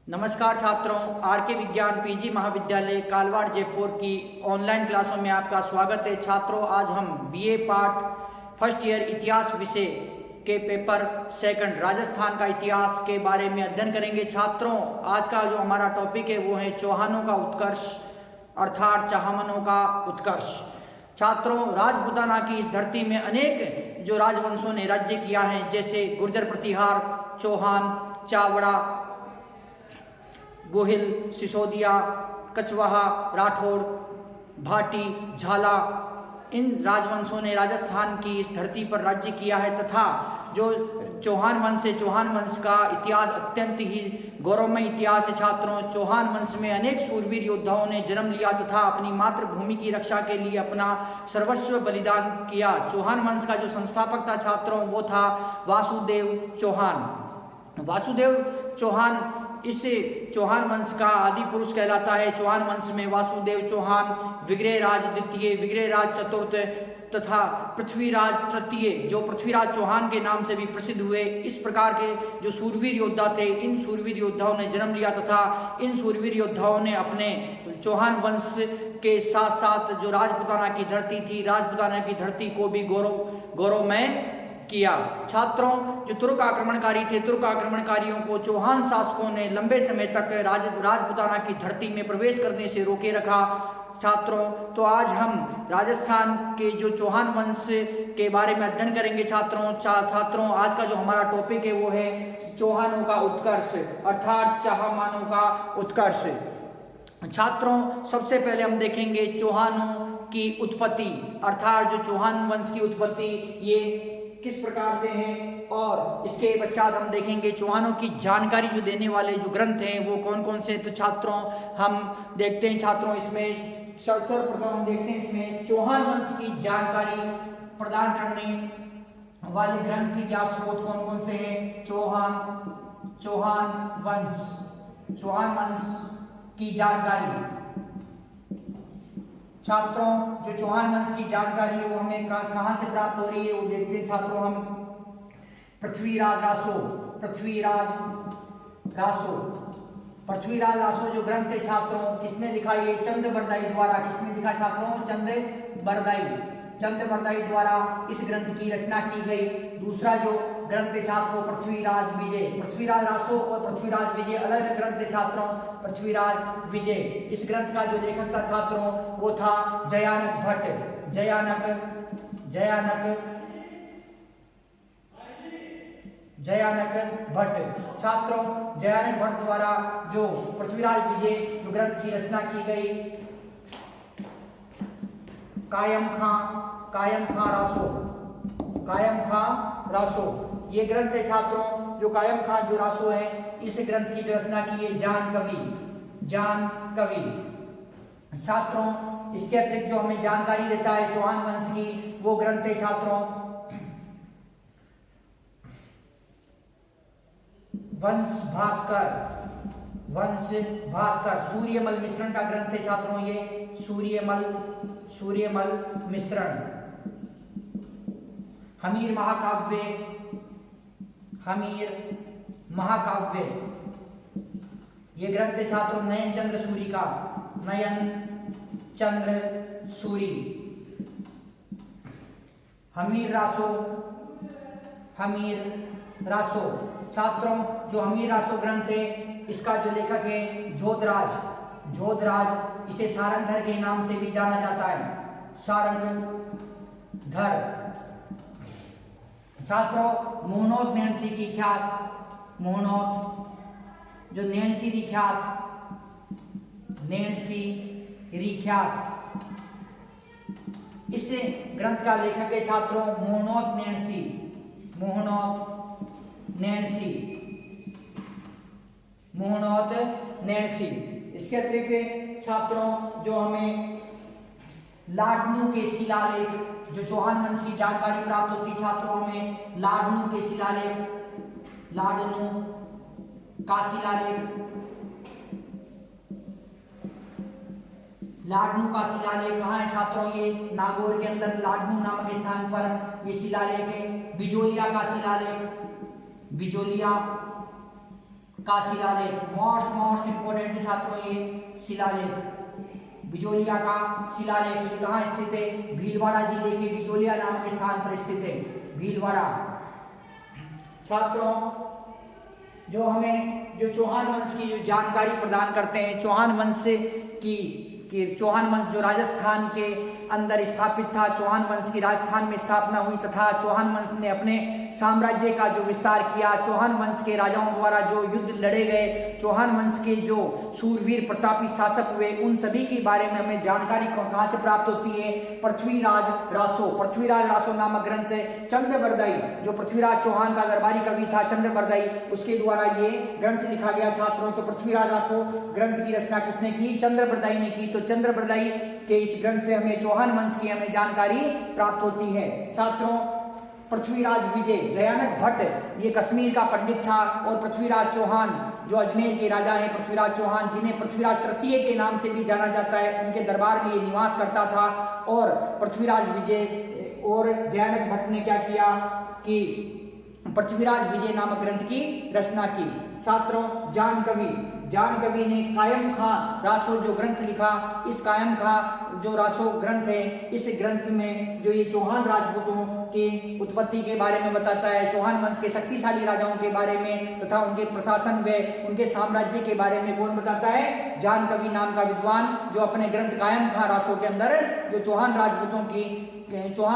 नमस्कार छात्रों, आर के विज्ञान पीजी महाविद्यालय कालवाड़ जयपुर की ऑनलाइन क्लासों में आपका स्वागत है। छात्रों, आज हम बीए पार्ट फर्स्ट ईयर इतिहास विषय के पेपर सेकंड राजस्थान का इतिहास के बारे में अध्ययन करेंगे। छात्रों, आज का जो हमारा टॉपिक है वो है चौहानों का उत्कर्ष अर्थात चाहमानों का उत्कर्ष। छात्रों, राजपूताना की इस धरती में अनेक जो राजवंशों ने राज्य किया है, जैसे गुर्जर प्रतिहार, चौहान, चावड़ा, गोहिल, सिसोदिया, कछवाहा, राठौड़, भाटी, झाला, इन राजवंशों ने राजस्थान की इस धरती पर राज्य किया है तथा जो चौहान वंश है, चौहान वंश का इतिहास अत्यंत ही गौरवमय इतिहास है। छात्रों, चौहान वंश में अनेक शूरवीर योद्धाओं ने जन्म लिया तथा अपनी मातृभूमि की रक्षा के लिए अपना सर्वस्व बलिदान किया। चौहान वंश का जो संस्थापक था छात्रों, वो था वासुदेव चौहान। वासुदेव चौहान इस चौहान वंश का आदि पुरुष कहलाता है। चौहान वंश में वासुदेव चौहान, विग्रहराज द्वितीय, विग्रहराज चतुर्थ तथा पृथ्वीराज तृतीय, जो पृथ्वीराज चौहान के नाम से भी प्रसिद्ध हुए, इस प्रकार के जो सूरवीर योद्धा थे, इन सूरवीर योद्धाओं ने जन्म लिया तथा इन सूरवीर योद्धाओं ने अपने चौहान वंश के साथ साथ जो राजपूताना की धरती थी, राजपूताना की धरती को भी गौरवमय किया। छात्रों, जो तुर्क आक्रमणकारी थे, तुर्क आक्रमणकारियों को चौहान शासकों ने लंबे समय तक राजपूताना की धरती में प्रवेश करने से रोके रखा। छात्रों, तो आज हम राजस्थान के जो चौहान वंश के बारे में अध्ययन करेंगे। छात्रों, आज का जो हमारा टॉपिक है वो है चौहानों का उत्कर्ष अर्थात चाहमानों का उत्कर्ष। छात्रों, सबसे पहले हम देखेंगे चौहानों की उत्पत्ति अर्थात जो चौहान वंश की उत्पत्ति ये किस प्रकार से है, और इसके पश्चात हम देखेंगे चौहानों की जानकारी जो देने वाले जो ग्रंथ हैं वो कौन कौन से। तो छात्रों, हम देखते हैं छात्रों इसमें सर्वप्रथम हम देखते हैं इसमें चौहान वंश की जानकारी प्रदान करने वाले ग्रंथ या स्रोत कौन कौन से हैं। चौहान वंश की जानकारी। छात्रों, जो चौहान वंश की जानकारी है वो हमें कहां से प्राप्त हो रही है वो देखते हैं। छात्रों, हम पृथ्वीराज रासो जो ग्रंथ है छात्रों, किसने लिखा? ये चंद बरदाई द्वारा। किसने लिखा छात्रों? चंद बरदाई द्वारा इस ग्रंथ की रचना की गई। दूसरा जो ग्रंथ है छात्रों पृथ्वीराज रासो और पृथ्वीराज विजय अलग अलग ग्रंथ है छात्रों। पृथ्वीराज विजय, इस ग्रंथ का जो लेखक था छात्रों वो था जयानक भट्ट। छात्रों, जयानक भट्ट द्वारा जो पृथ्वीराज विजय जो ग्रंथ की रचना की गई। कायम खां रासो ये ग्रंथ है छात्रों। जो कायम खां जो रासो है, इस ग्रंथ की जो रचना की है जान कवि। छात्रों, इसके अतिरिक्त जो हमें जानकारी देता है चौहान वंश की वो ग्रंथ है छात्रों वंश भास्कर। सूर्यमल मिश्रण का ग्रंथ है छात्रों ये सूर्यमल मिश्रण। हमीर महाकाव्य ये ग्रंथ है छात्रों नयन चंद्र सूरी। हमीर रासो छात्रों, जो हमीर रासो ग्रंथ है इसका जो लेखक है जोधराज, इसे सारंगधर के नाम से भी जाना जाता है। सारंगधर। छात्रों, मोहनोद नैणसी की ख्यात इस ग्रंथ का लेखक है छात्रों मोहनोद नैणसी। इसके अतिरिक्त छात्रों, जो हमें लाडनू के शिलालेख, जो चौहान वंश की जानकारी प्राप्त होती छात्रों हमें लाडनू का शिलालेख कहाँ है छात्रों? ये नागौर के अंदर लाडनू नामक स्थान पर ये शिलालेख है। बिजोलिया का शिलालेख का शिलालेख, मोस्ट इंपोर्टेंट छात्रों ये शिलालेख, बिजोलिया का शिलालेख, ये कहाँ स्थित है? भीलवाड़ा जिले के बिजोलिया नामक स्थान पर स्थित है, भीलवाड़ा। छात्रों जो हमें जो चौहान वंश की जो जानकारी प्रदान करते हैं, चौहान वंश की चौहान वंश जो राजस्थान के अंदर स्थापित था, चौहान वंश की राजस्थान में स्थापना हुई तथा चौहान वंश ने अपने साम्राज्य का जो विस्तार किया, चौहान वंश के राजाओं द्वारा जो युद्ध लड़े गए, चौहान वंश के जो सूरवीर प्रतापी शासक हुए, उन सभी के बारे में हमें जानकारी कहाँ से प्राप्त होती है? पृथ्वीराज रासो नामक ग्रंथ, चंद्रबरदाई जो पृथ्वीराज चौहान का दरबारी कवि था, चंद्रबरदाई, उसके द्वारा ये ग्रंथ लिखा गया। छात्रों तो पृथ्वीराज रासो ग्रंथ की रचना किसने की? चंद्रबरदाई ने की। तो चंद्रबरदाई के इस ग्रंथ से हमें चौहान वंश की हमें जानकारी प्राप्त होती है। छात्रों पृथ्वीराज विजय, जयानक भट्ट ये कश्मीर का पंडित था, और पृथ्वीराज चौहान जो अजमेर के राजा हैं, पृथ्वीराज चौहान जिन्हें पृथ्वीराज तृतीय के नाम से भी जाना जाता है, उनके दरबार में ये निवास करता था। और पृथ्वीराज विजय और जयानक भट्ट ने क्या किया कि पृथ्वीराज विजय नामक ग्रंथ की रचना की। छात्रों जान कवि ने कायम खां रासो जो ग्रंथ लिखा, इस कायम खां जो रासो ग्रंथ है, इस ग्रंथ में जो ये चौहान राजपूतों की उत्पत्ति के बारे में बताता है, चौहान वंश के शक्तिशाली राजाओं के बारे में तथा उनके प्रशासन व उनके साम्राज्य के बारे में कौन बताता है? जान कवि नाम का विद्वान, जो अपने ग्रंथ कायम खां रासो के अंदर जो चौहान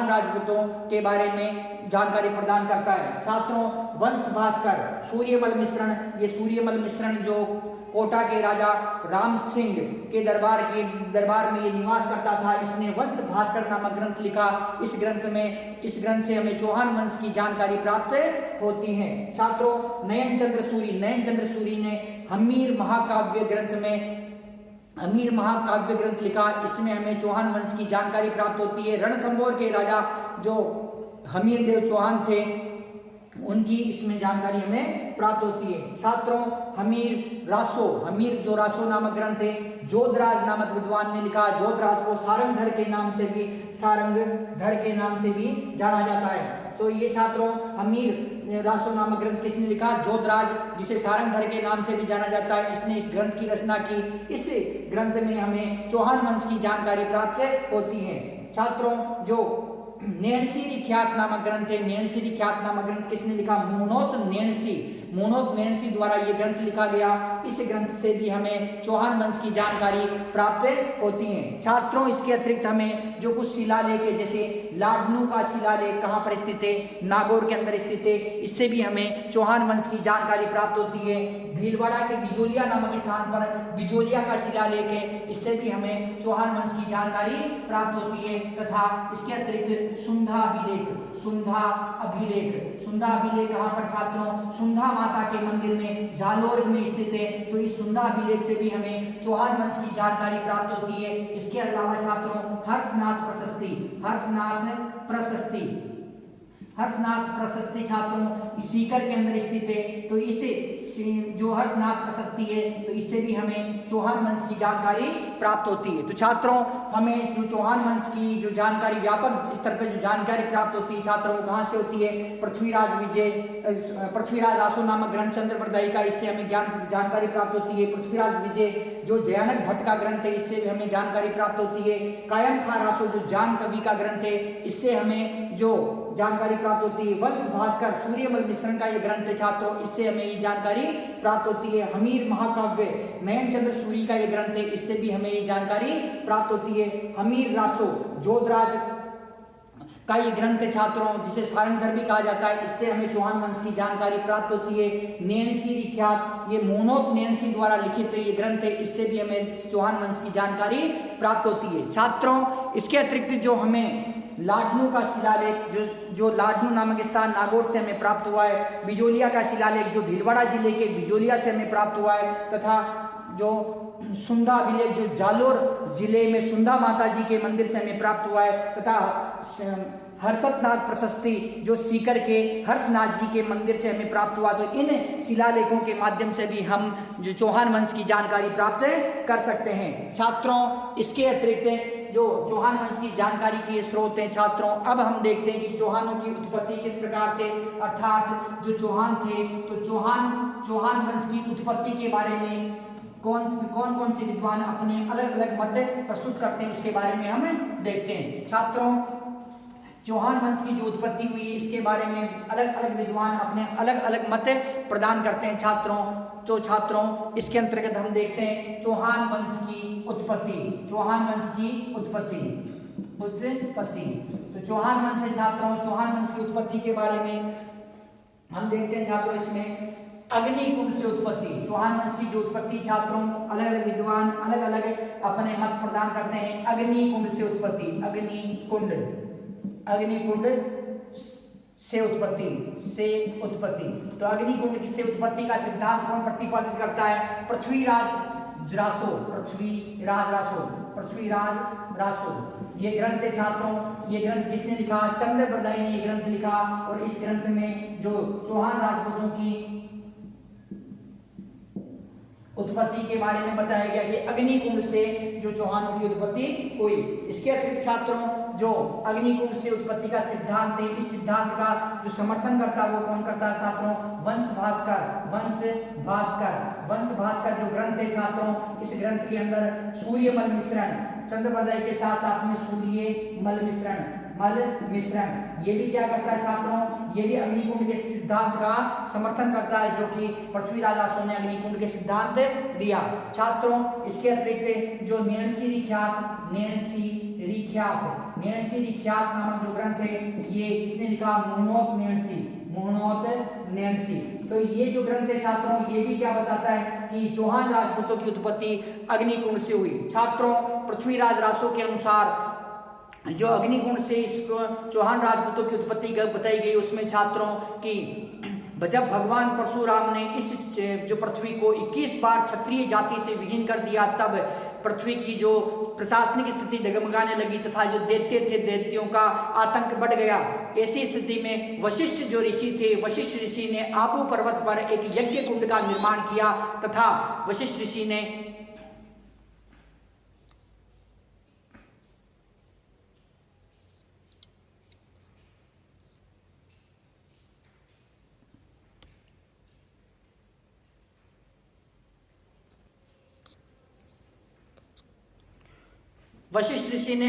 राजपूतों के बारे में जानकारी प्रदान करता है। छात्रों वंश भास्कर, सूर्यमल मिश्रण जो कोटा के राजा राम सिंह के दरबार में ये निवास करता था, इसने वंश भास्कर नामक ग्रंथ लिखा। इस ग्रंथ से हमें चौहान वंश की जानकारी प्राप्त होती है। छात्रों नयन चंद्र सूरी ने हमीर महाकाव्य ग्रंथ लिखा, इसमें हमें चौहान वंश की जानकारी प्राप्त होती है। रणथंभौर के राजा जो हमीर देव चौहान थे, उनकी इसमें जानकारी हमें प्राप्त होती है। छात्रों हमीर जो रासो नामक ग्रंथ है, जोधराज नामक विद्वान ने लिखा। जोधराज को सारंगधर के नाम से भी जाना जाता है। तो ये छात्रों हमीर रासो नामक ग्रंथ किसने लिखा? जोधराज, जिसे सारंगधर के नाम से भी जाना जाता है, इसने इस ग्रंथ की रचना की। इस ग्रंथ में हमें चौहान वंश की जानकारी प्राप्त होती है। छात्रों जो नैणसी ख्यात नामक ग्रंथ है, नैणसी ख्यात नामक ग्रंथ किसने लिखा? मोनोत नैणसी द्वारा ये ग्रंथ लिखा गया। इस ग्रंथ से भी हमें चौहान वंश की जानकारी प्राप्त होती है। छात्रों इसके अतिरिक्त हमें जो कुछ शिलालेख है, जैसे लाडनू का शिलालेख कहाँ पर स्थित है? नागौर के अंदर स्थित है, इससे भी हमें चौहान वंश की जानकारी प्राप्त होती है। भीलवाड़ा के बिजोलिया नामक स्थान पर बिजोलिया का शिलालेख है, इससे भी हमें चौहान वंश की जानकारी प्राप्त होती है। तथा इसके अतिरिक्त सुंधा अभिलेख कहाँ पर? छात्रों सुंधा माता के मंदिर में जालोर में स्थित है, तो इस सुंधा अभिलेख से भी हमें चौहान वंश की जानकारी प्राप्त होती है। इसके अलावा छात्रों हर्षनाथ प्रशस्ति छात्रों सीकर के अंदर स्थित है, तो इसे जो हर्षनाथ प्रशस्ति है, तो इससे भी हमें चौहान वंश की जानकारी प्राप्त होती है। तो छात्रों हमें जो चौहान वंश की जो जानकारी व्यापक स्तर पर जो जानकारी प्राप्त होती है, छात्रों कहाँ से होती है? पृथ्वीराज रासो नामक ग्रंथ चंद्रबरदाई का, इससे हमें जानकारी प्राप्त होती है। पृथ्वीराज विजय जो जयानक भट्ट का ग्रंथ है, इससे भी हमें जानकारी प्राप्त होती है। कायम खां रासो जो जान कवि का ग्रंथ है, इससे हमें जो जानकारी प्राप्त होती है। वंश भास्कर सूर्यमल मिश्रण का ये ग्रंथ है छात्रों, इससे हमें ये जानकारी प्राप्त होती है। हमीर महाकाव्य नयन चंद्र सूरी का ये ग्रंथ है, इससे भी हमें ये जानकारी प्राप्त होती है। हमीर रासो जोधराज का ये ग्रंथ है छात्रों, जिसे सारंगधर भी कहा जाता है, इससे हमें चौहान वंश की जानकारी प्राप्त होती है। नैणसी ख्यात ये मोनोत नैणसी द्वारा लिखित ये ग्रंथ है, इससे भी हमें चौहान वंश की जानकारी प्राप्त होती है। छात्रों इसके अतिरिक्त जो हमें लाडनू का शिलालेख जो लाडनू नामक स्थान नागौर से हमें प्राप्त हुआ है, बिजोलिया का शिलालेख जो भीलवाड़ा जिले के बिजोलिया से हमें प्राप्त हुआ है, तथा जो सुंधा अभिलेख जो जालोर जिले में सुंधा माता जी के मंदिर से हमें प्राप्त हुआ है, तथा हर्षनाथ प्रशस्ति जो सीकर के हर्षनाथ जी के मंदिर से हमें प्राप्त हुआ। तो इन शिलालेखों के माध्यम से भी हम जो चौहान वंश की जानकारी प्राप्त कर सकते हैं। छात्रों इसके अतिरिक्त जो चौहान वंश की जानकारी के स्रोत हैं छात्रों। अब हम देखते हैं कि चौहानों की उत्पत्ति किस प्रकार से, अर्थात जो चौहान थे तो चौहान वंश की उत्पत्ति के बारे में कौन से विद्वान अपने अलग अलग मत प्रस्तुत करते हैं उसके बारे में हम देखते हैं छात्रों। चौहान वंश की जो उत्पत्ति हुई इसके बारे में अलग अलग विद्वान अपने अलग अलग मत प्रदान करते हैं छात्रों। तो छात्रों इसके अंतर्गत हम देखते हैं चौहान वंश की उत्पत्ति। चौहान वंश की उत्पत्ति तो चौहान वंश है छात्रों। चौहान वंश की उत्पत्ति के बारे में हम देखते हैं छात्रों, इसमें अग्निकुंड से उत्पत्ति। चौहान वंश की जो उत्पत्ति छात्रों अलग अलग विद्वान अलग अलग अपने मत प्रदान करते हैं। अग्निकुंड से उत्पत्ति, अग्निकुंड से उत्पत्ति तो अग्निकुंड से उत्पत्ति का सिद्धांत कौन प्रतिपादित करता है? पृथ्वीराज रासो। ये ग्रंथ है छात्रों, ये ग्रंथ किसने लिखा? चंद्रप्रदाय ने ये ग्रंथ लिखा। और इस ग्रंथ में जो चौहान राजपूतों की उत्पत्ति के बारे में बताया गया कि अग्निकुंड से जो चौहानों की उत्पत्ति हुई। इसके अतिरिक्त छात्रों जो अग्निकुंड से उत्पत्ति का सिद्धांत है, इस सिद्धांत का जो समर्थन करता है वो कौन करता है छात्रों? वंश भास्कर जो ग्रंथ है छात्रों, इस ग्रंथ के अंदर सूर्यमल मिश्रण, चंद्रप्रदाय के साथ साथ में सूर्यमल मिश्रण ये भी क्या करता है छात्रों? ये भी अग्निकुंड के सिद्धांत का समर्थन करता है, जो कि पृथ्वीराज रासो ने अग्निकुंड के सिद्धांत दिया छात्रों। इसके अतिरिक्त जो नेणसी रिख्यात नामक जो ग्रंथ है ये किसने लिखा? मुहनोत नेणसी। तो ये जो ग्रंथ है छात्रों ये भी क्या बताता है कि चौहान राजपूतों की उत्पत्ति अग्निकुंड से हुई छात्रों। पृथ्वीराज रासो के अनुसार जो अग्निकुंड से इसको चौहान राजपूतों की उत्पत्ति बताई गई, उसमें छात्रों की जब भगवान परशुराम ने इस जो पृथ्वी को 21 बार क्षत्रिय जाति से विहीन कर दिया, तब पृथ्वी की जो प्रशासनिक स्थिति डगमगाने लगी तथा जो दैत्य थे दैत्यों का आतंक बढ़ गया। ऐसी स्थिति में वशिष्ठ जो ऋषि थे, वशिष्ठ ऋषि ने आबू पर्वत पर एक यज्ञ कुंड का निर्माण किया तथा वशिष्ठ ऋषि ने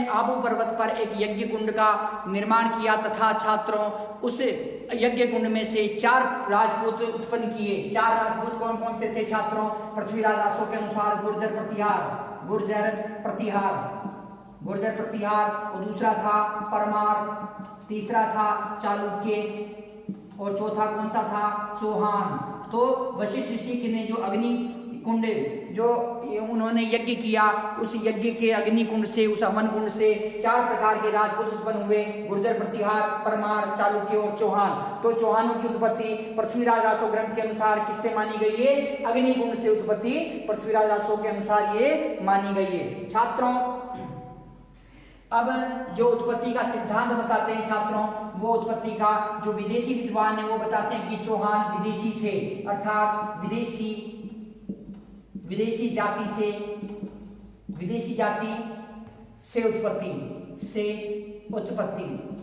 आबू पर्वत पर एक यज्ञ कुंड का निर्माण किया तथा छात्रों उस यज्ञ कुंड में से 4 राजपूत उत्पन्न किए। 4 राजपूत कौन कौन से थे छात्रों? पृथ्वीराज रासो के अनुसार गुर्जर प्रतिहार, और दूसरा था परमार, तीसरा था चालुक्य और चौथा कौन सा था? चौहान। तो वशिष्ठ ऋषि ने जो अग्नि कुंड जो उन्होंने यज्ञ किया, उस यज्ञ के अग्नि कुंड से, उस हवन कुंड से 4 प्रकार के राजपूत उत्पन्न हुए, गुर्जर, प्रतिहार, परमार, चालुक्य और चौहान। तो चौहानों की उत्पत्ति पृथ्वीराज रासो ग्रंथ के अनुसार किससे मानी गई है? अग्नि कुंड से उत्पत्ति पृथ्वीराज रासो के अनुसार ये मानी गई है छात्रों। अब जो उत्पत्ति का सिद्धांत बताते हैं छात्रों, वो उत्पत्ति का जो विदेशी विद्वान है वो बताते हैं कि चौहान विदेशी थे, अर्थात विदेशी जाति से उत्पत्ति।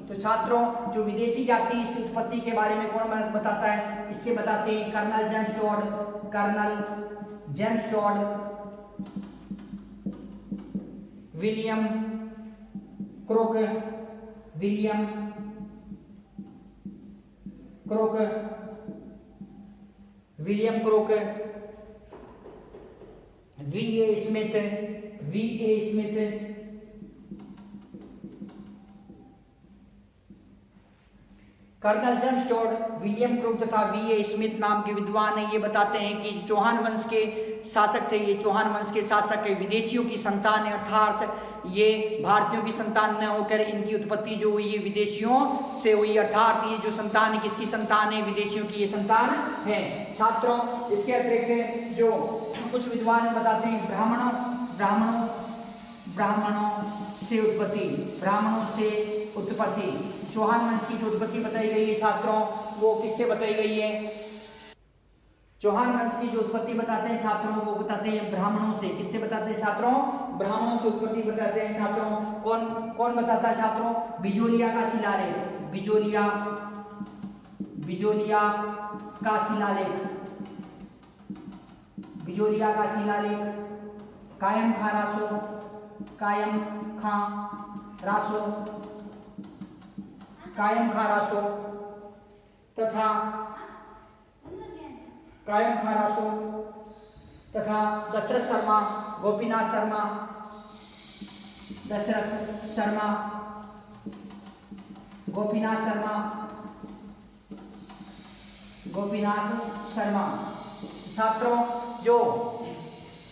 तो छात्रों जो विदेशी जाति से उत्पत्ति के बारे में कौन बताता है? इससे बताते हैं colonel James Tod, William Crooke, V A. Smith, colonel James Tod, William Crooke तथा वी.ए. स्मिथ नाम के विद्वान है। ये बताते हैं कि चौहान वंश के शासक थे, ये चौहान वंश के शासक है, विदेशियों की संतान है, अर्थात ये भारतीयों की संतान न होकर इनकी उत्पत्ति जो हुई है विदेशियों से हुई, अर्थात ये जो संतान है किसकी संतान है? विदेशियों की ये संतान है छात्रों। इसके अतिरिक्त जो कुछ विद्वान बताते हैं ब्राह्मणों से उत्पत्ति, चौहान वंश की जो उत्पत्ति बताई गई है छात्रों वो किससे बताई गई है? चौहान वंश की जो उत्पत्ति बताते हैं छात्रों वो बताते हैं ब्राह्मणों से। किससे बताते हैं छात्रों? ब्राह्मणों से उत्पत्ति बताते हैं छात्रों। कौन कौन बताता है छात्रों? बिजोलिया का शिलालेख, बिजोलिया का शिलालेख, बिजोलिया का शिलालेख, कायम खां रासो, कायम खां रासो, कायम खां रासो तथा कायम खां रासो तथा दशरथ शर्मा, गोपीनाथ शर्मा, दशरथ शर्मा, गोपीनाथ शर्मा, गोपीनाथ शर्मा। छात्रों जो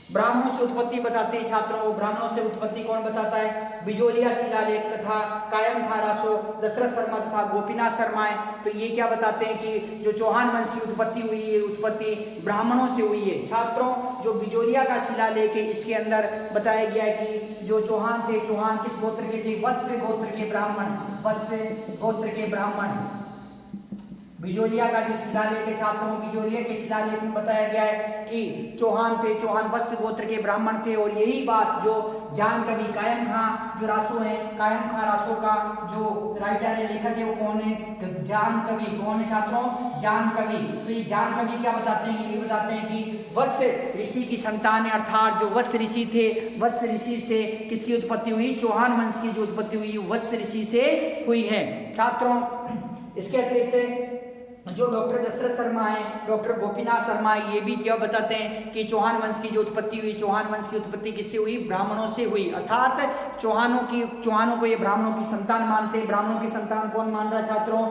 ब्राह्मणों से उत्पत्ति बताते हैं छात्रों, वो ब्राह्मणों से उत्पत्ति कौन बताता है? बिजोलिया शिलालेख तथा कायम खां रासो, दशरथ शर्मा तथा गोपीनाथ शर्मा है। तो ये क्या बताते हैं कि जो चौहान वंश की उत्पत्ति हुई है, उत्पत्ति ब्राह्मणों से हुई है। छात्रों जो बिजोलिया का शिलालेख है, इसके अंदर बताया गया है कि जो चौहान थे, चौहान किस गोत्र के थे? वत्स गोत्र के ब्राह्मण, वत्स गोत्र के ब्राह्मण। बिजोलिया का जो शिलालेख है छात्रों, बिजोलिया के शिलालेख में बताया गया है कि चौहान थे, चौहान वत्स गोत्र के ब्राह्मण थे। और यही बात जो जान कवि कायम खां जो रासो है, कायम खां रासो का जो राइटर है, लेखक है, वो कौन है? तो जान कवि। कौन है छात्रों? जान कवि। तो ये जान कवि क्या बताते हैं? ये बताते हैं कि वत्स ऋषि की संतान है, अर्थात जो वत्स ऋषि थे, वत्स ऋषि से किसकी उत्पत्ति हुई? चौहान वंश की जो उत्पत्ति हुई वत्स ऋषि से हुई है। छात्रों इसके अतिरिक्त जो डॉक्टर दशरथ शर्मा है, डॉक्टर गोपीनाथ शर्मा है, ये भी क्या बताते हैं कि चौहान वंश की जो उत्पत्ति हुई, चौहान वंश की उत्पत्ति किससे हुई? ब्राह्मणों से हुई। अर्थात चौहानों को ये ब्राह्मणों की संतान मानते हैं। ब्राह्मणों की संतान कौन मान रहा है छात्रों?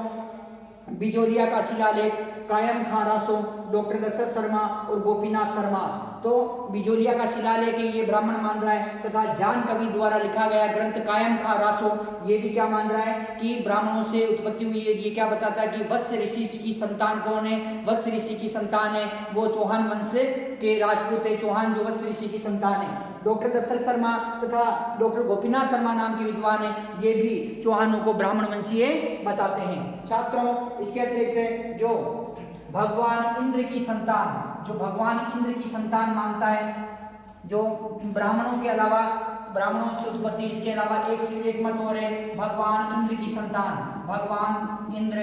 बिजोलिया का शिलालेख, कायम खां रासो, डॉक्टर दशरथ शर्मा और गोपीनाथ शर्मा। तो बिजोलिया का शिलालेख ये ब्राह्मण मान रहा है तथा जान कवि द्वारा लिखा गया ग्रंथ कायम खां रासो ये भी क्या मान रहा है कि ब्राह्मणों से उत्पत्ति हुई है। ये क्या बताता है कि वत्स ऋषि की संतान कौन है? वत्स ऋषि की संतान है वो चौहान वंश के राजपूत है, चौहान जो वत्स ऋषि की संतान है। डॉक्टर दशरथ शर्मा तथा डॉक्टर गोपीनाथ शर्मा नाम के विद्वान है, ये भी चौहानों को ब्राह्मण वंशीय बताते हैं। छात्रों इसके अतिरिक्त जो भगवान इंद्र की संतान, जो भगवान इंद्र की संतान मानता है, जो ब्राह्मणों के अलावा, ब्राह्मणों से उत्पत्ति इसके अलावा एक मत और है, भगवान इंद्र की संतान, भगवान इंद्र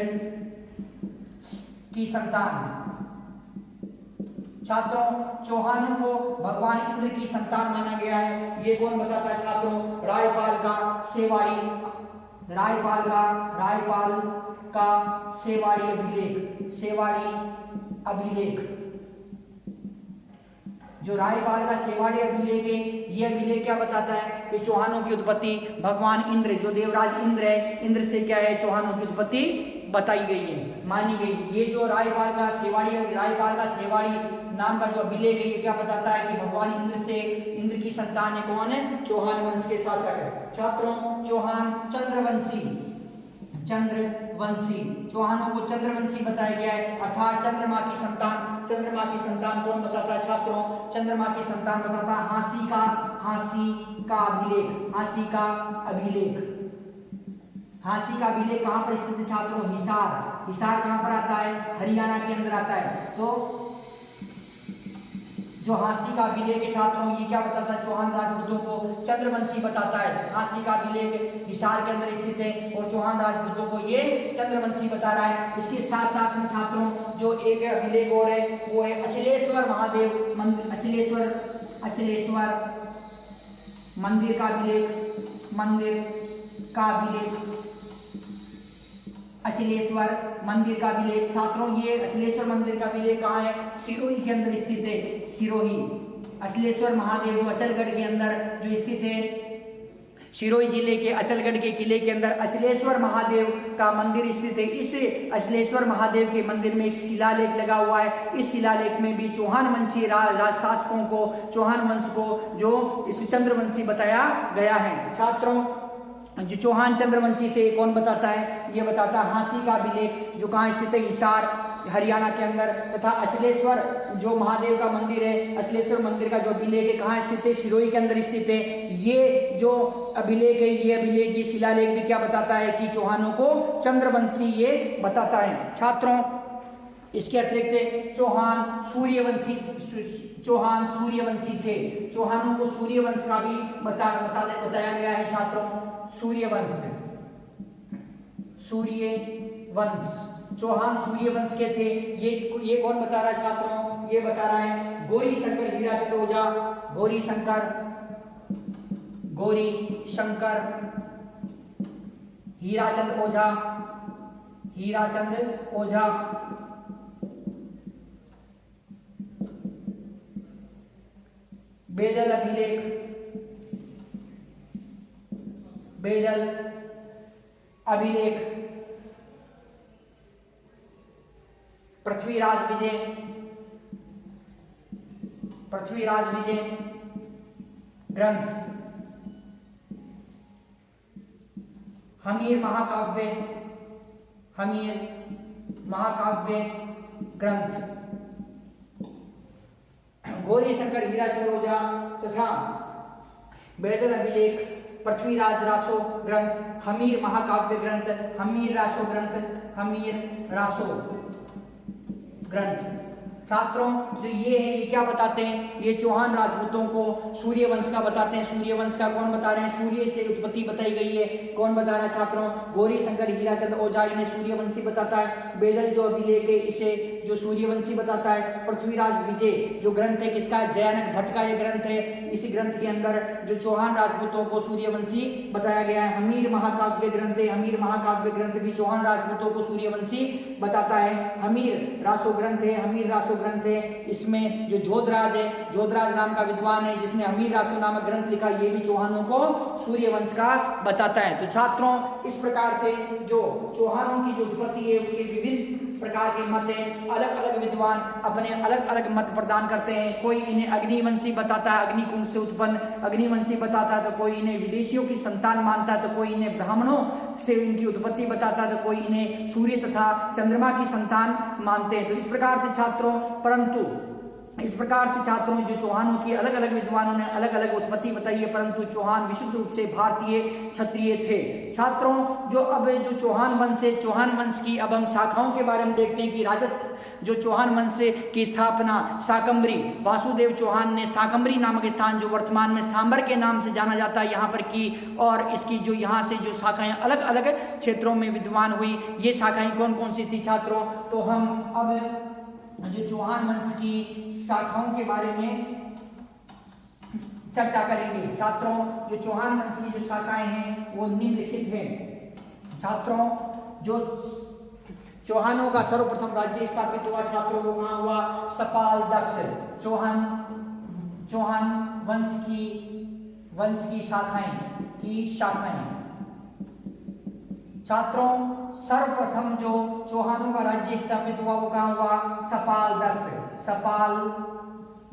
की संतान। छात्रों चौहानों को भगवान इंद्र की संतान माना गया है। ये कौन बताता है छात्रों? रायपाल का सेवाड़ी, रायपाल का सेवाड़ी अभिलेख, सेवाड़ी अभिलेख। जो रायपाल का सेवाड़ी अभिलेख है, ये अभिलेख क्या बताता है कि चौहानों की उत्पत्ति भगवान इंद्र, जो देवराज इंद्र है, इंद्र से क्या है चौहानों की उत्पत्ति बताई गई है, मानी गई। ये जो रायपाल का सेवाड़ी नाम का जो अभिलेख है, ये क्या बताता है कि भगवान इंद्र की संतान है कौन है? चौहान वंश के शासक है। छात्रों चौहान चंद्रवंशी, चौहानों को चंद्रवंशी बताया गया है, अर्थात चंद्रमा की संतान। चंद्रमा की संतान कौन बताता है छात्रों? चंद्रमा की संतान बताता है हांसी का अभिलेख, हांसी का अभिलेख। हांसी का अभिलेख कहां पर स्थित है छात्रों? हिसार कहां पर आता है? हरियाणा के अंदर आता है। तो जो हांसी का अभिलेख है छात्रों, ये क्या बताता है? चौहान राजपूतों को चंद्रवंशी बताता है। हांसी का अभिलेख हिसार के अंदर स्थित है और चौहान राजपूतों को ये चंद्रवंशी बता रहा है। इसके साथ साथ में छात्रों जो एक अभिलेख और है, वो है अचलेश्वर महादेव मंदिर, अचलेश्वर मंदिर का अभिलेख, अचलेश्वर मंदिर का अभिलेख। छात्रों ये अचलेश्वर मंदिर का अभिलेख कहाँ है? सिरोही के अंदर स्थित है। सिरोही, अचलेश्वर महादेव जो अचलगढ़ के अंदर जो स्थित है, सिरोही जिले के अचलगढ़ के किले के अंदर अचलेश्वर महादेव का मंदिर स्थित है। इस अचलेश्वर महादेव के मंदिर में एक शिलालेख लगा हुआ है। इस शिलालेख में भी चौहान वंशी शासकों को, चौहान वंश को जो इस चंद्रवंशी बताया गया है। छात्रों जो चौहान चंद्रवंशी थे कौन बताता है? ये बताता है हांसी का अभिलेख, जो कहाँ स्थित है? हिसार हरियाणा के अंदर। तथा अचलेश्वर जो महादेव का मंदिर है, अचलेश्वर मंदिर का जो अभिलेख है कहाँ स्थित है? सिरोही के अंदर स्थित है। ये जो अभिलेख है, ये शिलालेख भी क्या बताता है कि चौहानों को चंद्रवंशी ये बताता है। छात्रों इसके अतिरिक्त चौहान सूर्यवंशी थे। चौहानों को सूर्यवंश का भी बताया गया है छात्रों। सूर्यवंश चौहान सूर्यवंश के थे। ये कौन बता रहा है छात्रों? ये बता रहा है गौरी शंकर हीराचंद ओझा। गौरी शंकर हीराचंद ओझा बेदल अभिलेख पृथ्वीराज विजय ग्रंथ, हमीर महाकाव्य ग्रंथ, गौरी शंकर हीराचंद ओझा तथा बेदल अभिलेख, पृथ्वीराज रासो ग्रंथ, हमीर महाकाव्य ग्रंथ, हमीर रासो ग्रंथ। छात्रों जो ये है ये क्या बताते हैं? ये चौहान राजपूतों को सूर्यवंश का बताते हैं। सूर्यवंश का कौन बता रहे हैं? सूर्य से उत्पत्ति बताई गई है। कौन बता रहा है छात्रों? गौरी शंकर हीराचंद ओझा इन्हें सूर्यवंशी बताता है। बेदल जो अभिलेख है इसे जो सूर्यवंशी बताता है। पृथ्वीराज विजय जो ग्रंथ है किसका? जयानक भट्ट का ये ग्रंथ है। इसी ग्रंथ के अंदर जो चौहान राजपूतों को सूर्यवंशी बताया गया है। हमीर महाकाव्य ग्रंथ है। हमीर महाकाव्य ग्रंथ भी चौहान राजपूतों को सूर्यवंशी बताता है। हमीर रासो ग्रंथ है। इसमें जो जोधराज है, जोधराज नाम का विद्वान है जिसने हमीर रासो नामक ग्रंथ लिखा, ये भी चौहानों को सूर्यवंश का बताता है। तो छात्रों इस प्रकार से जो चौहानों की जो उत्पत्ति है उसके विभिन्न प्रकार के मत हैं। अलग अलग विद्वान अपने अलग अलग मत प्रदान करते हैं। कोई इन्हें अग्निवंशी बताता है, अग्निकुंड से उत्पन्न अग्निवंशी बताता है, तो कोई इन्हें विदेशियों की संतान मानता है, तो कोई इन्हें ब्राह्मणों से इनकी उत्पत्ति बताता है, तो कोई इन्हें सूर्य तथा चंद्रमा की संतान मानते हैं। तो इस प्रकार से छात्रों जो चौहानों की अलग अलग विद्वानों ने अलग अलग उत्पत्ति बताई है, परंतु चौहान विशुद्ध रूप से भारतीय क्षत्रिय थे। छात्रों जो चौहान वंश है, चौहान वंश की अब हम शाखाओं के बारे में देखते हैं कि जो चौहान वंश की स्थापना शाकंभरी वासुदेव चौहान ने शाकंभरी नामक स्थान जो वर्तमान में सांबर के नाम से जाना जाता है यहाँ पर की, और इसकी जो यहाँ से जो शाखाएं अलग अलग क्षेत्रों में विद्वान हुई, ये शाखाएं कौन कौन सी थी छात्रों? तो हम अब जो चौहान वंश की शाखाओं के बारे में चर्चा करेंगे। छात्रों जो चौहान वंश की जो शाखाएं हैं वो निम्नलिखित हैं। छात्रों जो चौहानों का सर्वप्रथम राज्य स्थापित हुआ छात्रों वो कहाँ हुआ? सपाल दक्ष। चौहान वंश की शाखाएं छात्रों सर्वप्रथम जो चौहानों का राज्य स्थापित हुआ वो कहाँ हुआ? सपाल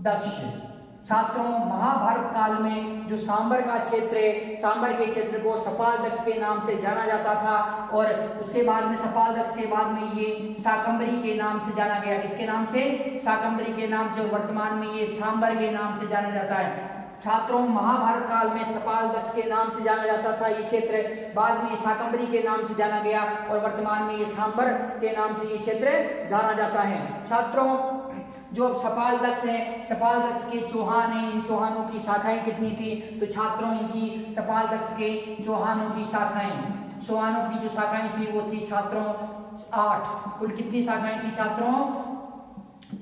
दक्ष। छात्रों महाभारत काल में जो सांबर का क्षेत्र है, सांबर के क्षेत्र को सपाल दक्ष के नाम से जाना जाता था, और उसके बाद में सपाल दक्ष के बाद में ये शाकंभरी के नाम से जाना गया। किसके नाम से? शाकंभरी के नाम से। और वर्तमान में ये सांबर के नाम से जाना जाता है। छात्रों महाभारत काल में सपाल दक्ष के नाम से जाना जाता था ये क्षेत्र, बाद में शाकंभरी के नाम से जाना गया, और वर्तमान में ये सांबर के नाम से ये क्षेत्र जाना जाता है। छात्रों जो सपाल दक्ष है, सपाल दक्ष के चौहान हैं, इन चौहानों की शाखाएं कितनी थी? तो छात्रों इनकी सपाल दक्ष के चौहानों की जो शाखाएं थी वो थी छात्रों 8। कुल कितनी शाखाएं थी छात्रों?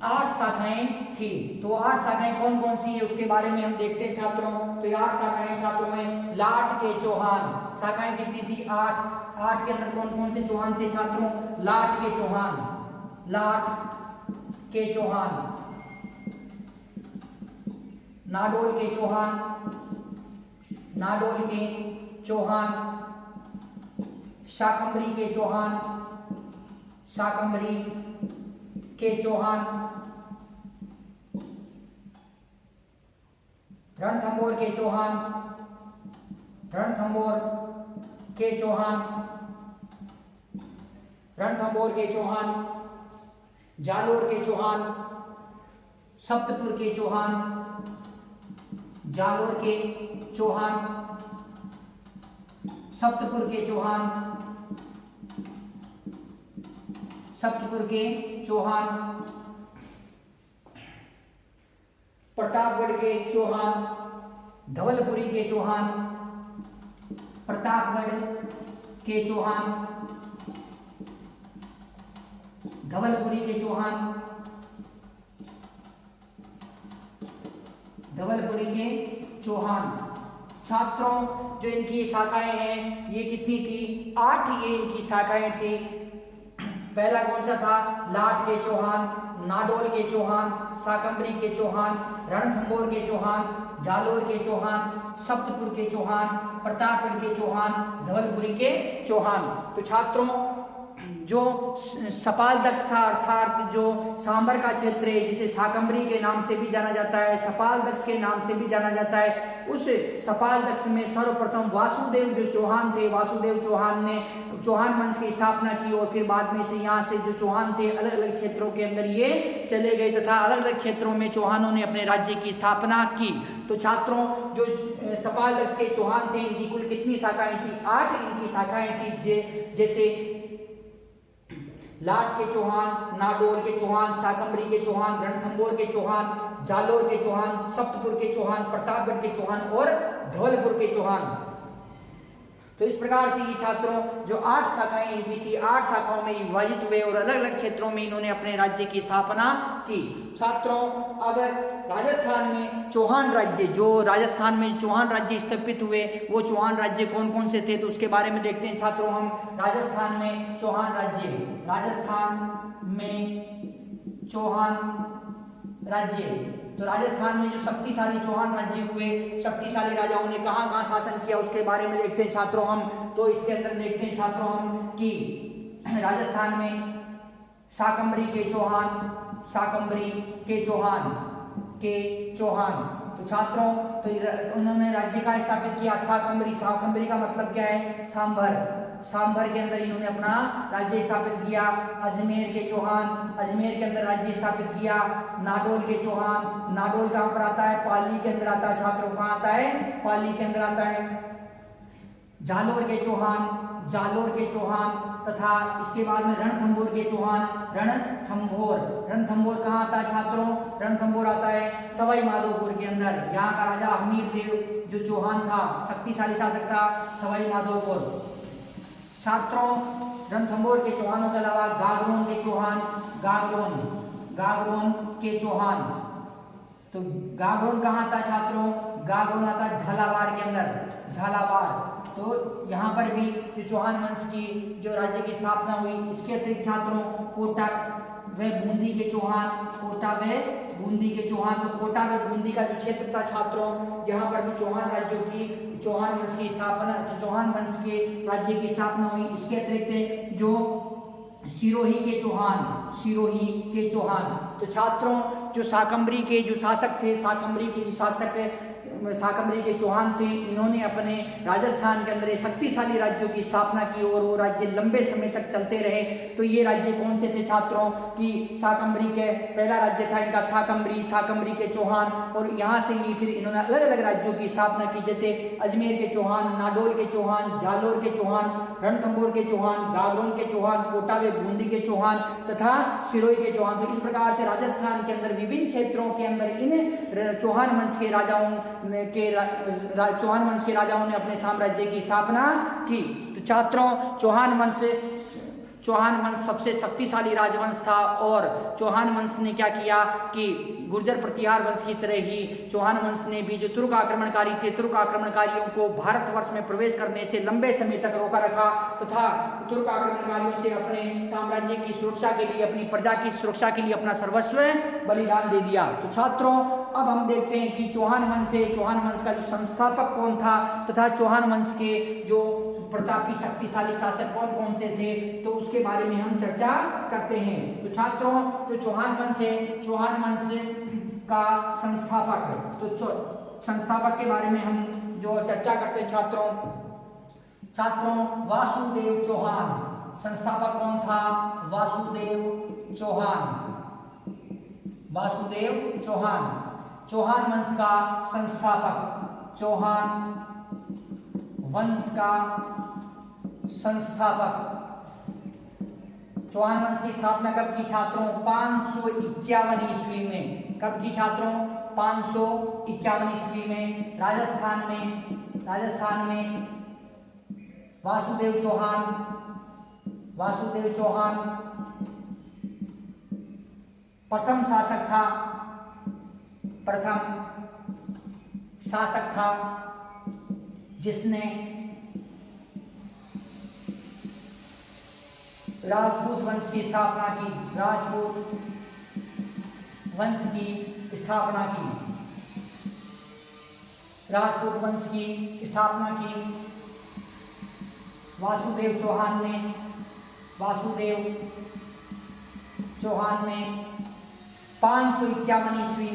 8 शाखाएं थी। तो 8 शाखाएं कौन कौन सी है उसके बारे में हम देखते हैं छात्रों। तो 8 शाखाएं छात्रों में लाट के चौहान, शाखाएं कितनी थी? 8 के अंदर कौन कौन से चौहान थे छात्रों? लाट के चौहान, नाडोल के चौहान, शाकंभरी के चौहान, रणथंभौर के चौहान, जालोर के चौहान, सप्तपुर के चौहान, सप्तपुर के चौहान, प्रतापगढ़ के चौहान, धवलपुरी के चौहान, प्रतापगढ़ के चौहान, धवलपुरी के चौहान, धवलपुरी के चौहान। छात्रों जो इनकी शाखाएं हैं ये कितनी थी? 8 ये इनकी शाखाएं थी। पहला कौन सा था? लाट के चौहान, नाडोल के चौहान, शाकंभरी के चौहान, रणथंभौर के चौहान, जालोर के चौहान, सप्तपुर के चौहान, प्रतापगढ़ के चौहान, धवलपुरी के चौहान। तो छात्रों जो सपाल दक्ष था अर्थात जो सांबर का क्षेत्र है जिसे शाकंभरी के नाम से भी जाना जाता है, सपाल दक्ष के नाम से भी जाना जाता है, उस सपाल दक्ष में सर्वप्रथम वासुदेव जो चौहान थे, वासुदेव चौहान ने चौहान वंश की स्थापना की और फिर बाद में से यहाँ से जो चौहान थे अलग अलग क्षेत्रों के अंदर ये चले गए तथा अलग अलग क्षेत्रों में चौहानों ने अपने राज्य की स्थापना की। तो छात्रों जो सपाल दक्ष के चौहान थे इनकी कुल कितनी शाखाएं थी? 8 इनकी शाखाएं थी। जैसे लाट के चौहान, नाडोल के चौहान, शाकंभरी के चौहान, रणथंभौर के चौहान, जालोर के चौहान, सप्तपुर के चौहान, प्रतापगढ़ के चौहान और धवलपुर के चौहान। तो इस प्रकार से ये छात्रों जो 8 शाखाएं इनकी थी, 8 शाखाओं में विभाजित हुए और अलग अलग क्षेत्रों में इन्होंने अपने राज्य की स्थापना की। छात्रों अब राजस्थान में चौहान राज्य, जो राजस्थान में चौहान राज्य स्थापित हुए वो चौहान राज्य कौन कौन से थे तो उसके बारे में देखते हैं छात्रों हम। राजस्थान में चौहान राज्य, राजस्थान में चौहान राज्य, तो राजस्थान में जो शक्तिशाली चौहान राज्य हुए, शक्तिशाली राजाओं ने कहाँ कहाँ शासन किया उसके बारे में देखते हैं छात्रों हम। तो इसके अंदर देखते हैं छात्रों हम कि राजस्थान में शाकंभरी के चौहान, शाकंभरी के चौहान तो छात्रों तो उन्होंने राज्य का स्थापित किया शाकंभरी। शाकंभरी का मतलब क्या है? सांभर। सांभर के अंदर इन्होंने अपना राज्य स्थापित किया। अजमेर के चौहान, अजमेर के अंदर राज्य स्थापित किया। नाडोल के चौहान, नाडोल कहाँ पर आता है? पाली के अंदर आता है छात्रों। कहाँ आता है? पाली के अंदर आता है। जालोर के चौहान, जालोर के चौहान तथा इसके बाद में रणथंभौर के चौहान, रणथंभौर। रणथंभौर कहाँ आता है छात्रों? रणथंभौर आता है सवाई माधोपुर के अंदर। यहाँ का राजा हमीर देव जो चौहान था, शक्तिशाली शासक था, सवाई माधोपुर। छात्रों रणथंभौर के चौहानों के अलावा गागरोन के चौहान, गागरोन के चौहान। तो गागरोन कहाँ आता है छात्रों? गागरोन आता है झालावाड़ के अंदर, झालावाड़। तो यहाँ पर भी जो चौहान वंश की जो राज्य की स्थापना हुई। इसके अतिरिक्त छात्रों कोटा व बूंदी के चौहान, कोटा व बूंदी के चौहान। तो कोटा व बूंदी का जो क्षेत्र था छात्रों, यहाँ पर भी चौहान राज्यों की, चौहान वंश की स्थापना, चौहान वंश के राज्य की स्थापना हुई। इसके अतिरिक्त जो सिरोही के चौहान, सिरोही के चौहान। तो छात्रों जो शाकंभरी के जो शासक थे, शाकंभरी के जो शासक शाकंभरी के चौहान थे, इन्होंने अपने राजस्थान के अंदर शक्तिशाली राज्यों की स्थापना की और वो राज्य लंबे समय तक चलते रहे। तो ये राज्य कौन से थे छात्रों? कि शाकंभरी के पहला राज्य था इनका शाकंभरी, शाकंभरी के चौहान। और यहाँ से ये फिर इन्होंने अलग अलग राज्यों की स्थापना की, जैसे अजमेर के चौहान, नाडोल के चौहान, जालोर के चौहान, रणथंभौर के चौहान, गागरोन के चौहान, कोटा व बूंदी के चौहान तथा सिरोही के चौहान। तो इस प्रकार से राजस्थान के अंदर विभिन्न क्षेत्रों के अंदर इन चौहान वंश के राजाओं चौहान वंश के राजाओं ने अपने साम्राज्य की स्थापना की। तो छात्रों चौहान वंश सबसे शक्तिशाली राजवंश था और चौहान वंश ने क्या किया कि गुर्जर प्रतिहार वंश की तरह ही चौहान वंश ने भी जो तुर्क आक्रमणकारी थे, तुर्क आक्रमणकारियों को भारतवर्ष में प्रवेश करने से लंबे समय तक रोका रखा तथा तुर्क आक्रमणकारियों से अपने साम्राज्य की सुरक्षा के लिए, अपनी प्रजा की सुरक्षा के लिए अपना सर्वस्व बलिदान दे दिया। तो छात्रों अब हम देखते हैं कि चौहान वंश का जो संस्थापक कौन था तथा चौहान वंश के जो प्रतापी शक्तिशाली शासक कौन कौन से थे, तो उसके बारे में हम चर्चा करते हैं। तो छात्रों जो चौहान वंश है, चौहान वंश का संस्थापक, तो संस्थापक के बारे में हम जो चर्चा करते हैं छात्रों वासुदेव चौहान। संस्थापक कौन था? वासुदेव चौहान। चौहान वंश का संस्थापक, चौहान वंश का संस्थापक, चौहान वंश की स्थापना कब की छात्रों? 551 ईस्वी में। कब की छात्रों? 551 ईस्वी में राजस्थान में वासुदेव चौहान प्रथम शासक था जिसने राजपूत वंश की स्थापना की। वासुदेव चौहान ने 551 ईस्वी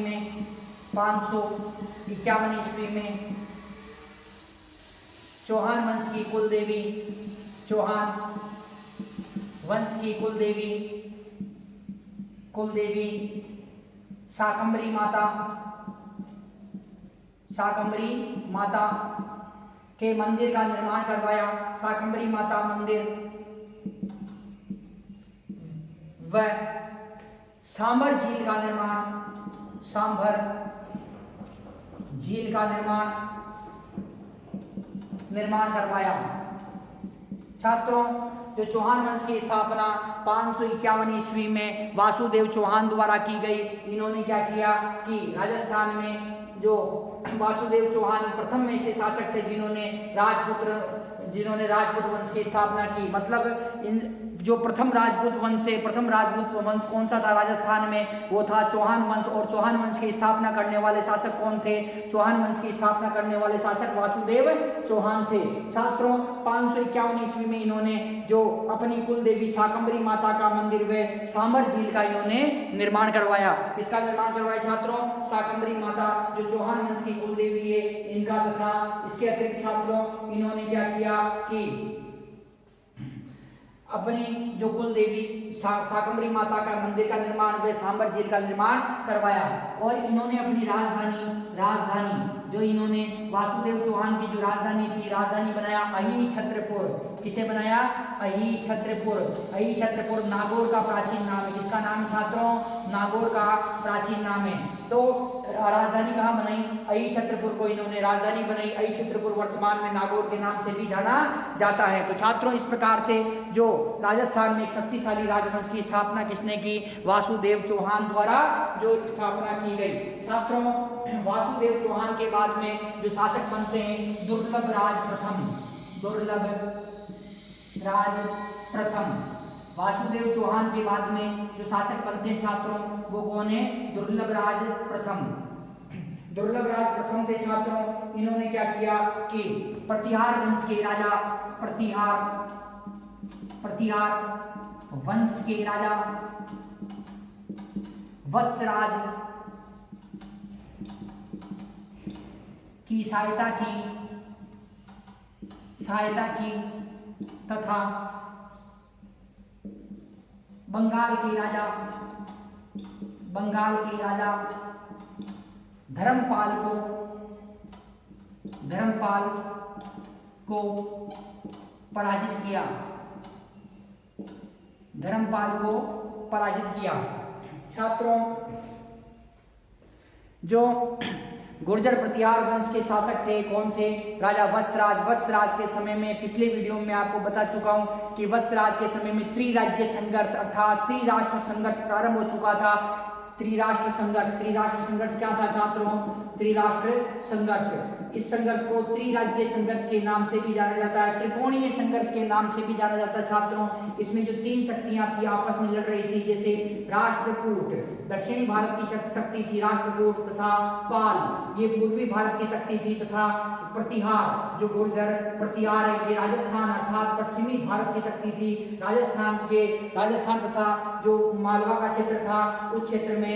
में चौहान वंश की कुलदेवी शाकंभरी माता के मंदिर का निर्माण करवाया। शाकंभरी माता मंदिर व सांभर झील का निर्माण करवाया। छात्रों, जो चौहान वंश की स्थापना 551 ईस्वी में वासुदेव चौहान द्वारा की गई, इन्होंने क्या किया कि राजस्थान में जो वासुदेव चौहान प्रथम में से शासक थे जिन्होंने राजपूत वंश की स्थापना की। मतलब जो प्रथम राजपूत वंश कौन सा था राजस्थान में? वो था चौहान वंश। और चौहान वंश की स्थापना करने वाले शासक कौन थे? चौहान वंश की स्थापना करने वाले शासक वासुदेव चौहान थे। छात्रों, 551 ईस्वी में इन्होंने जो अपनी कुल देवी शाकंभरी माता का मंदिर व सांभर झील का इन्होंने निर्माण करवाया। किसका निर्माण करवाया छात्रों? शाकंभरी माता जो चौहान वंश की कुल देवी है इनका तथा इसके अतिरिक्त छात्रों इन्होंने क्या किया कि अपनी जो कुल देवी शाकंभरी माता का मंदिर का निर्माण व सांभर झील का निर्माण करवाया। और इन्होंने अपनी राजधानी जो इन्होंने वासुदेव चौहान की जो राजधानी बनाया अही छत्रपुर। किसे बनाया? अही छत्रपुर नागौर का प्राचीन नाम है। किसका नाम छात्रों? नागौर का प्राचीन नाम है। तो राजधानी कहाँ बनाई? अही छत्रपुर को इन्होंने राजधानी बनाई। अही छत्रपुर वर्तमान में नागौर के नाम से भी जाना जाता है। तो छात्रों, इस प्रकार से जो राजस्थान में एक शक्तिशाली राजवंश की स्थापना किसने की? वासुदेव चौहान द्वारा जो स्थापना की गई। छात्रों, वासुदेव चौहान के बाद में जो शासक बनते हैं दुर्लभ राज प्रथम। वासुदेव चौहान के बाद में जो शासक बनते हैं छात्रों वो कौन है? दुर्लभ राज प्रथम थे छात्रों। इन्होंने क्या किया कि प्रतिहार वंश के राजा वत्सराज की सहायता की तथा बंगाल के राजा धर्मपाल को पराजित किया। छात्रों, जो गुर्जर प्रतिहार वंश के शासक थे कौन थे? राजा वत्सराज के समय में पिछले वीडियो में आपको बता चुका हूं कि वत्सराज के समय में त्रिराज्य संघर्ष अर्थात त्रिराष्ट्र संघर्ष प्रारंभ हो चुका था। त्रिराष्ट्र संघर्ष क्या था छात्रों? त्रिराष्ट्र संघर्ष। इस संघर्ष को त्रिराज्य संघर्ष के नाम से भी जाना जाता है, त्रिकोणीय संघर्ष के नाम से भी जाना जाता है। छात्रों, इसमें जो तीन शक्तियां थी आपस में लड़ रही थी, जैसे राष्ट्रकूट दक्षिणी भारत की शक्ति थी राष्ट्रकूट तथा पाल ये पूर्वी भारत की शक्ति थी, तथा प्रतिहार जो गुर्जर प्रतिहार है ये राजस्थान अर्थात पश्चिमी भारत की शक्ति थी। राजस्थान तथा जो मालवा का क्षेत्र था उस क्षेत्र में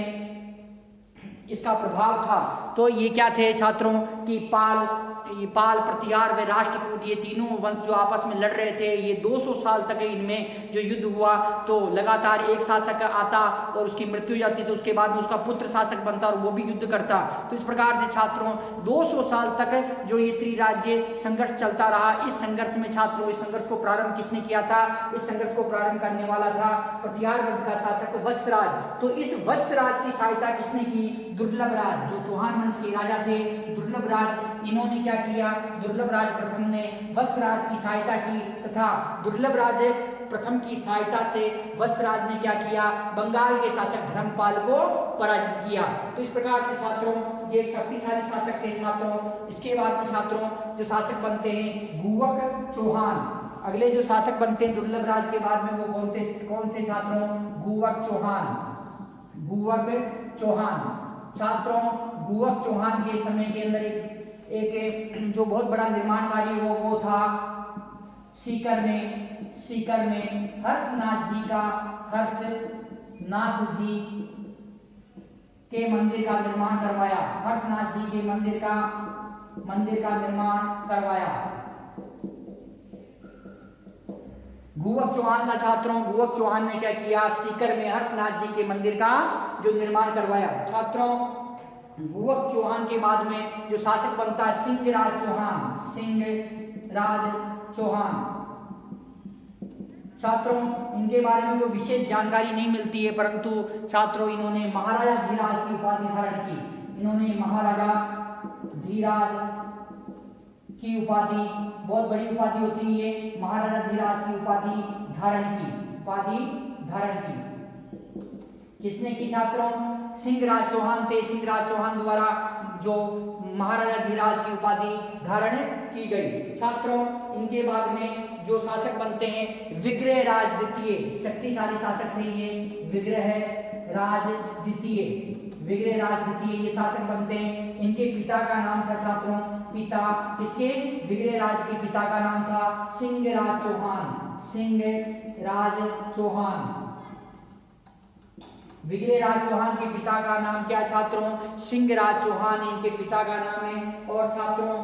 इसका प्रभाव था। तो ये क्या थे छात्रों कि पाल, प्रतिहार व राष्ट्रकूट, ये तीनों वंश जो आपस में लड़ रहे थे, ये 200 साल तक इनमें जो युद्ध हुआ, तो लगातार एक शासक आता और उसकी मृत्यु हो जाती, तो उसके बाद में उसका पुत्र शासक बनता और वो भी युद्ध करता। तो इस प्रकार से छात्रों 200 साल तक जो ये त्रिराज्य संघर्ष चलता रहा। इस संघर्ष में छात्रों, इस संघर्ष को प्रारंभ किसने किया था? इस संघर्ष को प्रारंभ करने वाला था प्रतिहार वंश का शासक वत्सराज। तो इस वत्सराज की सहायता किसने की? दुर्लभराज, जो चौहान वंश के राजा थे दुर्लभराज, इन्होंने क्या किया? दुर्लभराज प्रथम ने वत्सराज की सहायता की तथा दुर्लभराज प्रथम की सहायता से वत्सराज ने क्या किया? बंगाल के शासक धर्मपाल को पराजित किया। तो इस प्रकार से छात्रों ये शक्तिशाली शासक थे छात्रों। इसके बाद में छात्रों जो शासक बनते हैं गुवक चौहान। अगले जो शासक बनते हैं दुर्लभराज के बाद में वो कौन थे छात्रों? गुवक चौहान। गुवक चौहान छात्रों, गुवक चौहान के समय के अंदर एक जो बहुत बड़ा निर्माण कार्य वो था सीकर में हर्षनाथ जी के मंदिर का निर्माण करवाया। हर्षनाथ जी के मंदिर का निर्माण करवाया गुवक चौहान का। छात्रों गुवक चौहान ने क्या किया? सीकर में हर्षनाथ जी के मंदिर का जो निर्माण करवाया। छात्रों गुवक चौहान के बाद में जो शासक बनता है सिंहराज चौहान। छात्रों इनके बारे में जो विशेष जानकारी नहीं मिलती है, परंतु छात्रों इन्होंने महाराजा धीराज की उपाधि धारण की। इन्होंने महाराजा धीराज की उपाधि, बहुत बड़ी उपाधि होती है ये, महाराजा धीराज की उपाधि धारण की। किसने की छात्रों? सिंहराज चौहान थे। सिंहराज चौहान द्वारा जो महाराजा धीराज की उपाधि धारण की गई। छात्रों इनके बाद में जो शासक बनते हैं विग्रहराज द्वितीय, शक्तिशाली शासक थे ये विग्रहराज द्वितीय ये शासक बनते हैं। इनके पिता का नाम था छात्रों, पिता किसके? विग्रहराज के पिता का नाम था सिंहराज चौहान। विग्रहराज चौहान के पिता का नाम क्या छात्रों? सिंहराज चौहान इनके पिता का नाम है। और छात्रों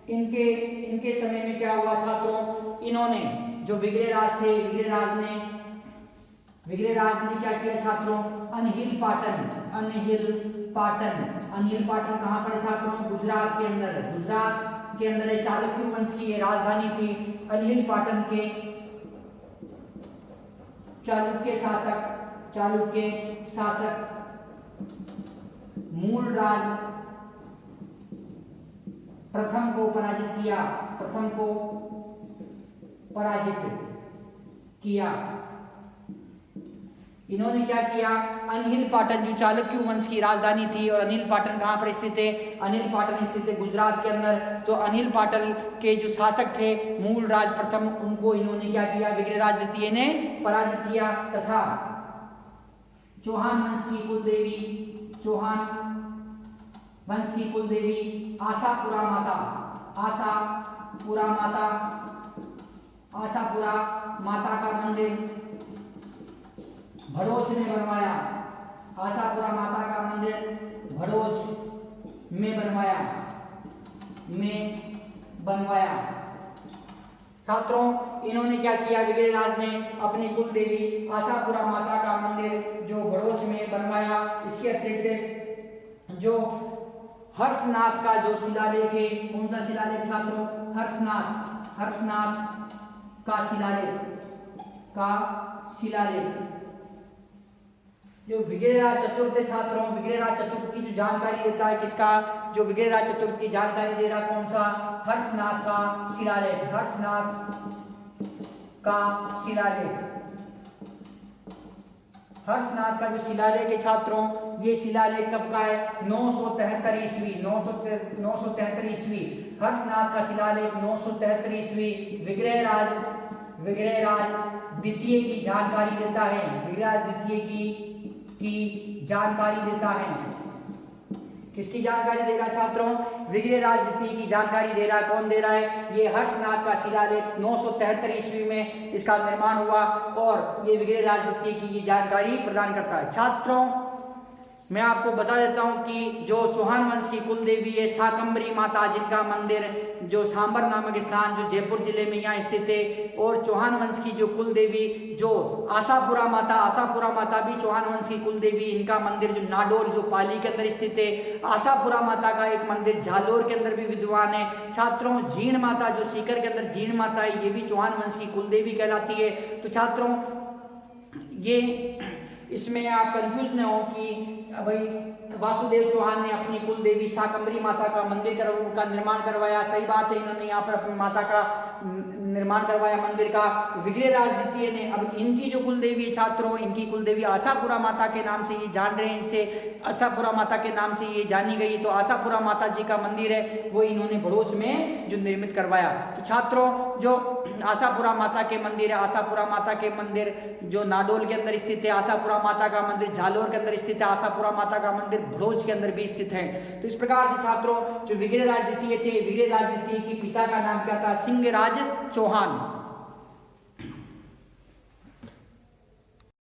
इनके समय में क्या हुआ छात्रों? इन्होंने जो विग्रहराज थे, विग्रहराज ने क्या किया छात्रों? अनहिल पाटन कहां पर छात्रों? गुजरात के अंदर चालुक्य वंश की राजधानी थी। अनहिल पाटन के चालुक्य शासक मूलराज प्रथम को पराजित किया। इन्होंने क्या किया? अनहिल पाटन जो चालुक्य वंश की राजधानी थी, और अनिल पाटन कहां पर स्थित है? अनिल पाटन स्थित है गुजरात के अंदर। तो अनिल पाटन के जो शासक थे मूलराज प्रथम, उनको इन्होंने क्या किया? विग्रहराज द्वितीय ने पराजित किया तथा चौहान वंश की कुलदेवी आशापुरा माता का मंदिर भड़ोच में बनवाया। आशापुरा माता का मंदिर भड़ोच में बनवाया। छात्रों इन्होंने क्या किया? विग्रहराज ने अपनी कुल देवी आशापुरा माता का मंदिर जो भड़ोच में बनवाया। इसके अतिरिक्त जो हर्षनाथ का जो शिलालेख है, कौन सा शिलालेख छात्रों? हर्षनाथ का शिलालेख जो विग्रहराज चतुर्थ छात्रों, विग्रहराज चतुर्थ की जो जानकारी देता है किसका? जो विग्रहराज चतुर्थ की जानकारी दे रहा कौन सा? हर्षनाथ का शिलालेख। हर्षनाथ का जो शिलालेख है छात्रों, ये शिलालेख कब का है? 973 ईस्वी। हर्षनाथ का शिलालेख 973 ईस्वी विग्रहराज द्वितीय की जानकारी देता है। विग्रहराज द्वितीय की जानकारी देता है। किसकी जानकारी दे रहा छात्रों? विग्रहराज द्वितीय की जानकारी दे रहा है। कौन दे रहा है? ये हर्षनाथ का शिलालेख 973 ईस्वी में इसका निर्माण हुआ और ये विग्रहराज द्वितीय की ये जानकारी प्रदान करता है। छात्रों मैं आपको बता देता हूं कि जो चौहान वंश की कुल देवी है शाकंभरी माता, जिनका मंदिर जो सांबर नामक स्थान जो जयपुर जिले में यहाँ स्थित है, और चौहान वंश की जो कुल देवी जो आशापुरा माता भी चौहान वंश की कुल देवी, इनका मंदिर जो नाडोल जो पाली के अंदर स्थित है। आशापुरा माता का एक मंदिर जालोर के अंदर भी विद्यमान है। छात्रों, जीण माता जो सीकर के अंदर जीण माता है, ये भी चौहान वंश की कुल देवी कहलाती है। तो छात्रों, ये इसमें आप कंफ्यूज न हो कि भाई वासुदेव चौहान ने अपनी कुल देवी शाकंभरी माता का मंदिर का निर्माण करवाया, सही बात है, इन्होंने यहाँ पर अपनी माता का निर्माण करवाया मंदिर का। विग्रहराज द्वितीय ने, अब इनकी जो कुल देवी छात्रों, इनकी कुल देवी आशापुरा माता के नाम से ये जान रहे हैं, इनसे आशापुरा माता के नाम से ये जानी गई। तो आशापुरा माता जी का मंदिर है वो इन्होंने भड़ोच में जो निर्मित करवाया। तो छात्रों, जो आशापुरा माता के मंदिर है, आशापुरा माता के मंदिर जो नाडोल के अंदर स्थित है, आशापुरा माता का मंदिर जालोर के अंदर स्थित है, आशापुरा माता का मंदिर भड़ोच के अंदर भी स्थित है। तो इस प्रकार से छात्रों, जो विग्रहराज द्वितीय थे, विग्रहराज द्वितीय की पिता का नाम क्या था? सिंहराज चौहान।